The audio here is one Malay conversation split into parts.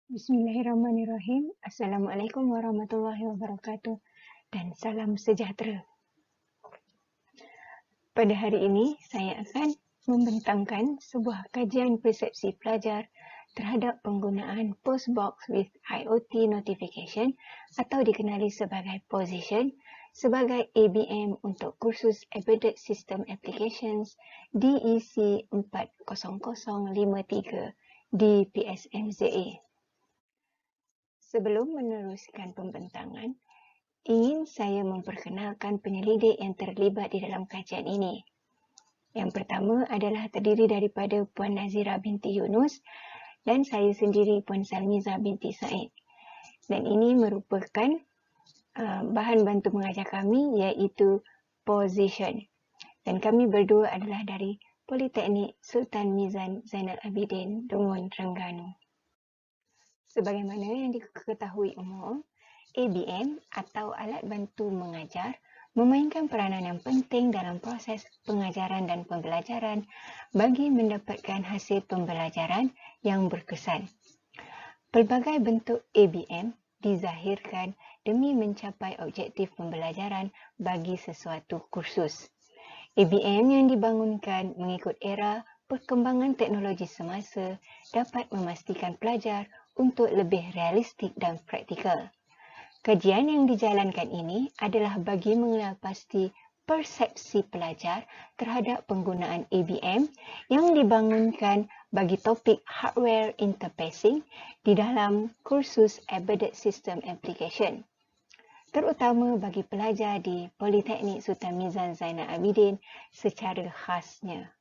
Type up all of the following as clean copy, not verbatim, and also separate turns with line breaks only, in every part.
Bismillahirrahmanirrahim. Assalamualaikum warahmatullahi wabarakatuh dan salam sejahtera. Pada hari ini, saya akan membentangkan sebuah kajian persepsi pelajar terhadap penggunaan Postbox with IoT Notification atau dikenali sebagai Position sebagai ABM untuk kursus Embedded System Applications DEC 40053 di PSMZA. Sebelum meneruskan pembentangan, ingin saya memperkenalkan penyelidik yang terlibat di dalam kajian ini. Yang pertama adalah terdiri daripada Puan Nazira binti Yunus dan saya sendiri Puan Salmiza binti Said. Dan ini merupakan bahan bantu mengajar kami iaitu Position. Dan kami berdua adalah dari Politeknik Sultan Mizan Zainal Abidin, Dungun, Terengganu. Sebagaimana yang diketahui umum, ABM atau alat bantu mengajar memainkan peranan yang penting dalam proses pengajaran dan pembelajaran bagi mendapatkan hasil pembelajaran yang berkesan. Pelbagai bentuk ABM dizahirkan demi mencapai objektif pembelajaran bagi sesuatu kursus. ABM yang dibangunkan mengikut era perkembangan teknologi semasa dapat memastikan pelajar untuk lebih realistik dan praktikal. Kajian yang dijalankan ini adalah bagi mengenal pasti persepsi pelajar terhadap penggunaan ABM yang dibangunkan bagi topik hardware interfacing di dalam kursus Embedded System Application, terutama bagi pelajar di Politeknik Sultan Mizan Zainal Abidin secara khasnya.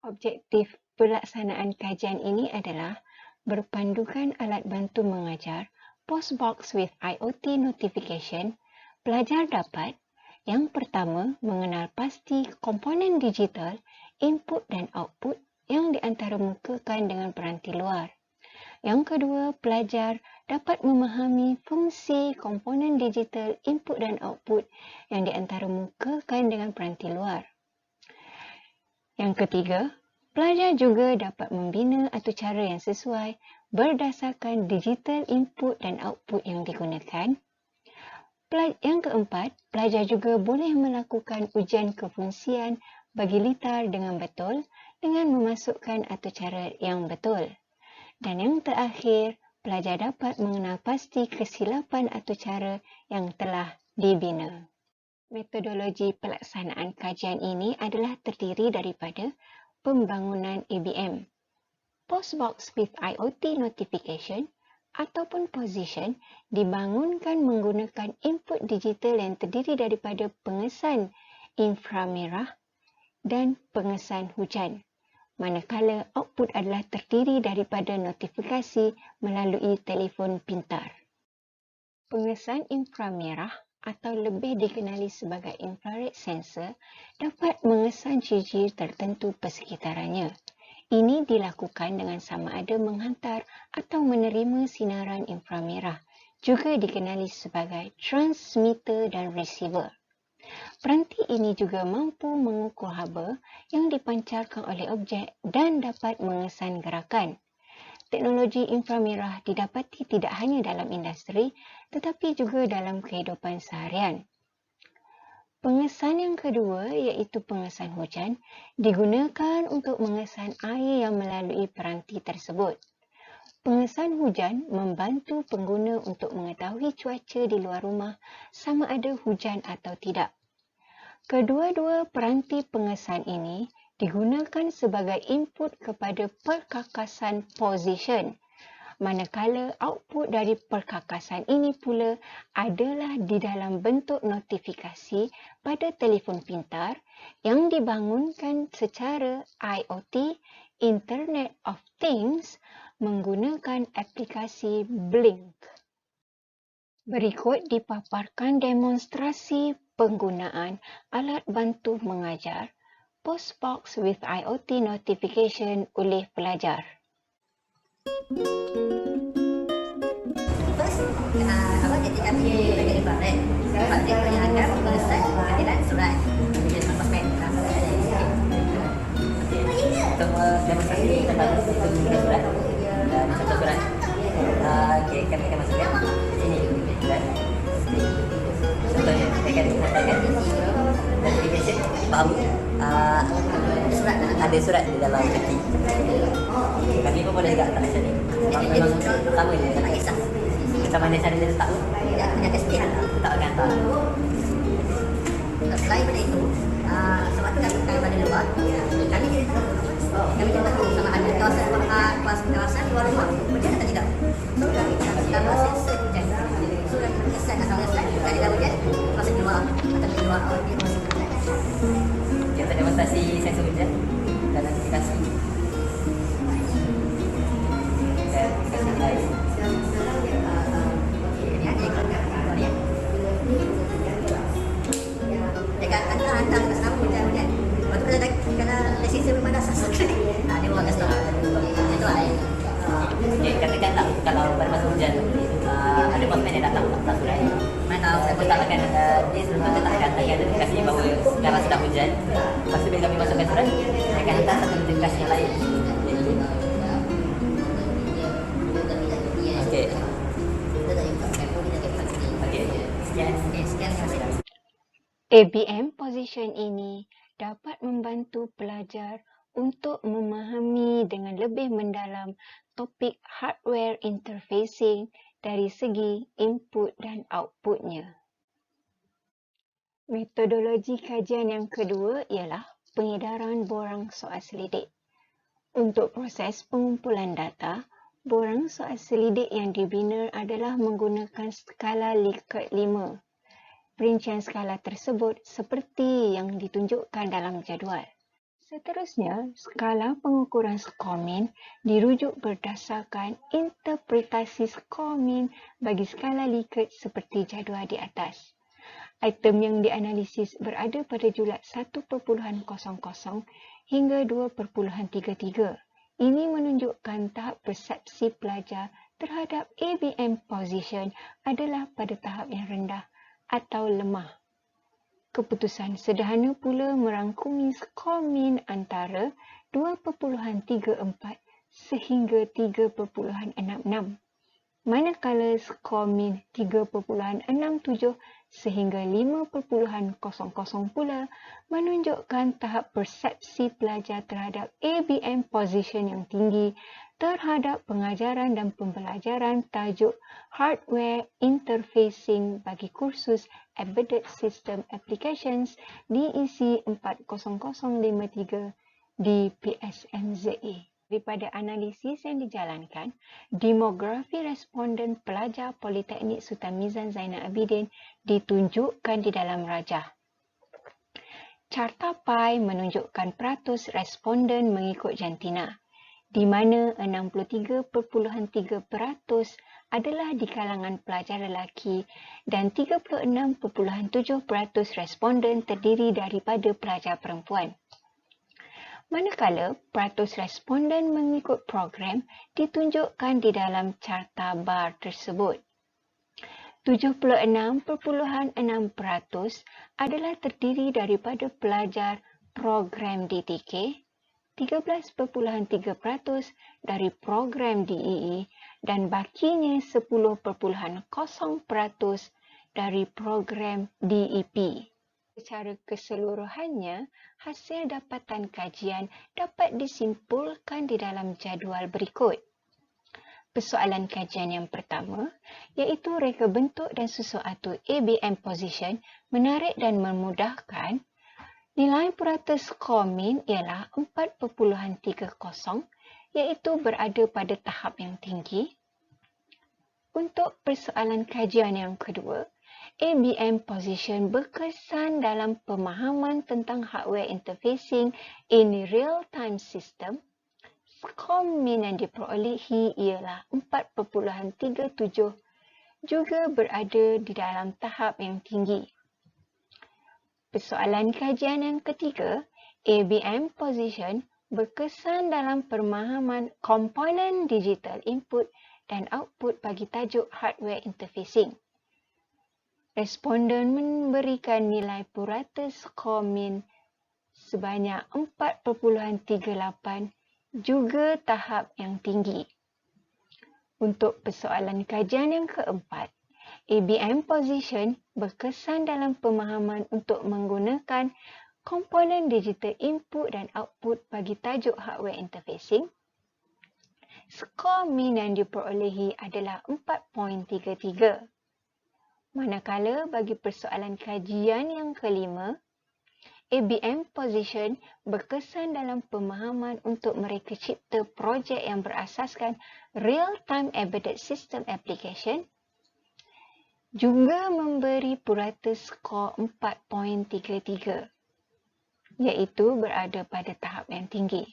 Objektif pelaksanaan kajian ini adalah berpandukan alat bantu mengajar Postbox with IoT Notification. Pelajar dapat yang pertama mengenal pasti komponen digital input dan output yang diantaramukakan dengan peranti luar. Yang kedua, pelajar dapat memahami fungsi komponen digital input dan output yang diantaramukakan dengan peranti luar. Yang ketiga, pelajar juga dapat membina atur cara yang sesuai berdasarkan digital input dan output yang digunakan. Yang keempat, pelajar juga boleh melakukan ujian kefungsian bagi litar dengan betul dengan memasukkan atur cara yang betul. Dan yang terakhir, pelajar dapat mengenal pasti kesilapan atur cara yang telah dibina. Metodologi pelaksanaan kajian ini adalah terdiri daripada pembangunan ABM. Postbox with IoT Notification ataupun Position dibangunkan menggunakan input digital yang terdiri daripada pengesan inframerah dan pengesan hujan, manakala output adalah terdiri daripada notifikasi melalui telefon pintar. Pengesan inframerah atau lebih dikenali sebagai infrared sensor dapat mengesan ciri-ciri tertentu persekitarannya. Ini dilakukan dengan sama ada menghantar atau menerima sinaran inframerah, juga dikenali sebagai transmitter dan receiver. Peranti ini juga mampu mengukur haba yang dipancarkan oleh objek dan dapat mengesan gerakan. Teknologi inframerah didapati tidak hanya dalam industri tetapi juga dalam kehidupan seharian. Pengesan yang kedua iaitu pengesan hujan digunakan untuk mengesan air yang melalui peranti tersebut. Pengesan hujan membantu pengguna untuk mengetahui cuaca di luar rumah sama ada hujan atau tidak. Kedua-dua peranti pengesan ini digunakan sebagai input kepada perkakasan position, manakala output dari perkakasan ini pula adalah di dalam bentuk notifikasi pada telefon pintar yang dibangunkan secara IoT, Internet of Things, menggunakan aplikasi Blink. Berikut dipaparkan demonstrasi penggunaan alat bantu mengajar Postbox with IoT Notification oleh pelajar.
Jadi kami belajar infrared. Infrared menyenangkan pengesan kehadiran surat. Jadi pemain untuk demonstrasi tentang penggunaan surat. kami akan masukkan di sini dan contohnya saya akan sampaikan notification bahawa ada surat di dalam peti. Kami pun boleh juga letak macam ni. Memang sama je, tak kisah macam mana cara dia letak tu, punya kesetiaan letak akan tak. Selain daripada itu, sebab tu kami pada luar, kami tidak tahu. Kami tidak tahu sama ada kawasan luar rumah hujan atau tidak. So kami kalau sensor hujan, so kami mengesan asal slide kali dah hujan kawasan luar atau di luar dia masih hujan. Kita demonstrasi sensor hujan dan notifikasi. Dan kasih lain. Dekat hantar kat sana hujan. Lepas tu kalau lesen belum ada asas. Dia buat kat sana. Itu air. Okay, katakan tak kalau pada masa hujan ada postman yang datang tak surat. Mana tahu saya pun tak akan dia sebelum tu tak akan ada notifikasi bahawa sekarang sedang hujan. Lepas tu bila kami masukkan surat, saya akan hantar satu notifikasi yang lain. Okey. Okey. Sekian. Terima kasih.
ABM position ini dapat membantu pelajar untuk memahami dengan lebih mendalam topik hardware interfacing dari segi input dan outputnya. Metodologi kajian yang kedua ialah pengedaran borang soal selidik. Untuk proses pengumpulan data, borang soal selidik yang dibina adalah menggunakan skala Likert 5. Perincian skala tersebut seperti yang ditunjukkan dalam jadual. Seterusnya, skala pengukuran skor min dirujuk berdasarkan interpretasi skor min bagi skala Likert seperti jadual di atas. Item yang dianalisis berada pada julat 1.00 hingga 2.33. Ini menunjukkan tahap persepsi pelajar terhadap ABM position adalah pada tahap yang rendah atau lemah. Keputusan sederhana pula merangkumi skor min antara 2.34 sehingga 3.66. Manakala skor min 3.67 sehingga 5.00 pula menunjukkan tahap persepsi pelajar terhadap ABM position yang tinggi terhadap pengajaran dan pembelajaran tajuk Hardware Interfacing bagi kursus Embedded System Applications DEC 40053 di PSMZA. Daripada analisis yang dijalankan, demografi responden pelajar Politeknik Sultan Mizan Zainal Abidin ditunjukkan di dalam rajah. Carta pie menunjukkan peratus responden mengikut jantina, di mana 63.3% adalah di kalangan pelajar lelaki dan 36.7% responden terdiri daripada pelajar perempuan. Manakala peratus responden mengikut program ditunjukkan di dalam carta bar tersebut. 76.6% adalah terdiri daripada pelajar program DTK, 13.3% dari program DEE dan bakinya 10.0% dari program DEP. Secara keseluruhannya, hasil dapatan kajian dapat disimpulkan di dalam jadual berikut. Persoalan kajian yang pertama, iaitu reka bentuk dan sesuatu ABM position menarik dan memudahkan. Nilai purata skor min ialah 4.30, iaitu berada pada tahap yang tinggi. Untuk persoalan kajian yang kedua, ABM position berkesan dalam pemahaman tentang hardware interfacing in real-time system. Skor min yang diperolehi ialah 4.37, juga berada di dalam tahap yang tinggi. Persoalan kajian yang ketiga, ABM position berkesan dalam pemahaman komponen digital input dan output bagi tajuk hardware interfacing. Responden memberikan nilai purata skor min sebanyak 4.38, juga tahap yang tinggi. Untuk persoalan kajian yang keempat, ABM position berkesan dalam pemahaman untuk menggunakan komponen digital input dan output bagi tajuk hardware interfacing. Skor min yang diperolehi adalah 4.33. Manakala bagi persoalan kajian yang kelima, ABM position berkesan dalam pemahaman untuk mereka cipta projek yang berasaskan real-time embedded system application, juga memberi purata skor 4.33, iaitu berada pada tahap yang tinggi.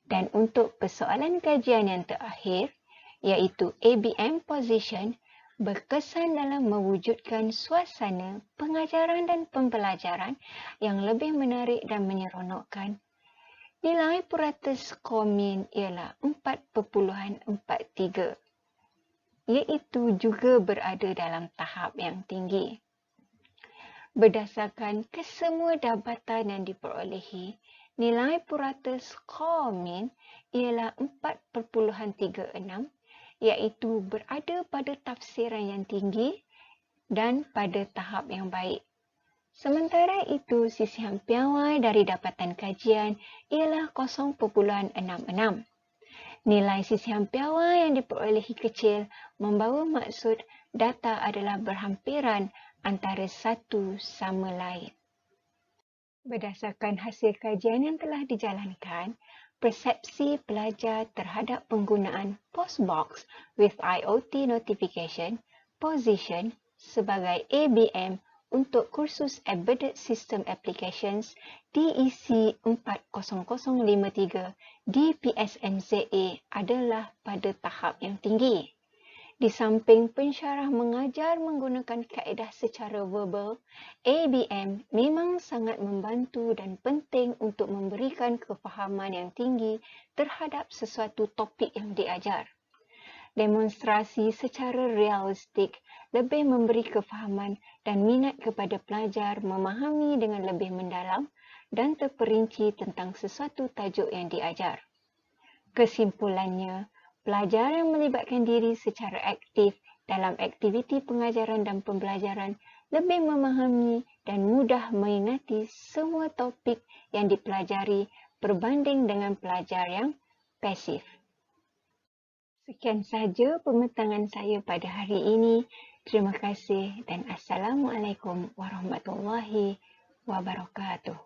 Dan untuk persoalan kajian yang terakhir, iaitu ABM position, berkesan dalam mewujudkan suasana pengajaran dan pembelajaran yang lebih menarik dan menyeronokkan. Nilai purata skor min ialah 4.43, iaitu juga berada dalam tahap yang tinggi. Berdasarkan kesemua dapatan yang diperolehi, nilai purata skor min ialah 4.36, iaitu berada pada tafsiran yang tinggi dan pada tahap yang baik. Sementara itu, sisihan piawai dari dapatan kajian ialah 0.66. Nilai sisihan piawai yang diperolehi kecil membawa maksud data adalah berhampiran antara satu sama lain. Berdasarkan hasil kajian yang telah dijalankan, persepsi pelajar terhadap penggunaan postbox with IoT notification position sebagai ABM untuk kursus Embedded System Applications DEC 40053 di PSMZA adalah pada tahap yang tinggi. Di samping pensyarah mengajar menggunakan kaedah secara verbal, ABM memang sangat membantu dan penting untuk memberikan kefahaman yang tinggi terhadap sesuatu topik yang diajar. Demonstrasi secara realistik lebih memberi kefahaman dan minat kepada pelajar memahami dengan lebih mendalam dan terperinci tentang sesuatu tajuk yang diajar. Kesimpulannya, pelajar yang melibatkan diri secara aktif dalam aktiviti pengajaran dan pembelajaran lebih memahami dan mudah mengingati semua topik yang dipelajari berbanding dengan pelajar yang pasif. Sekian sahaja pembentangan saya pada hari ini. Terima kasih dan Assalamualaikum warahmatullahi wabarakatuh.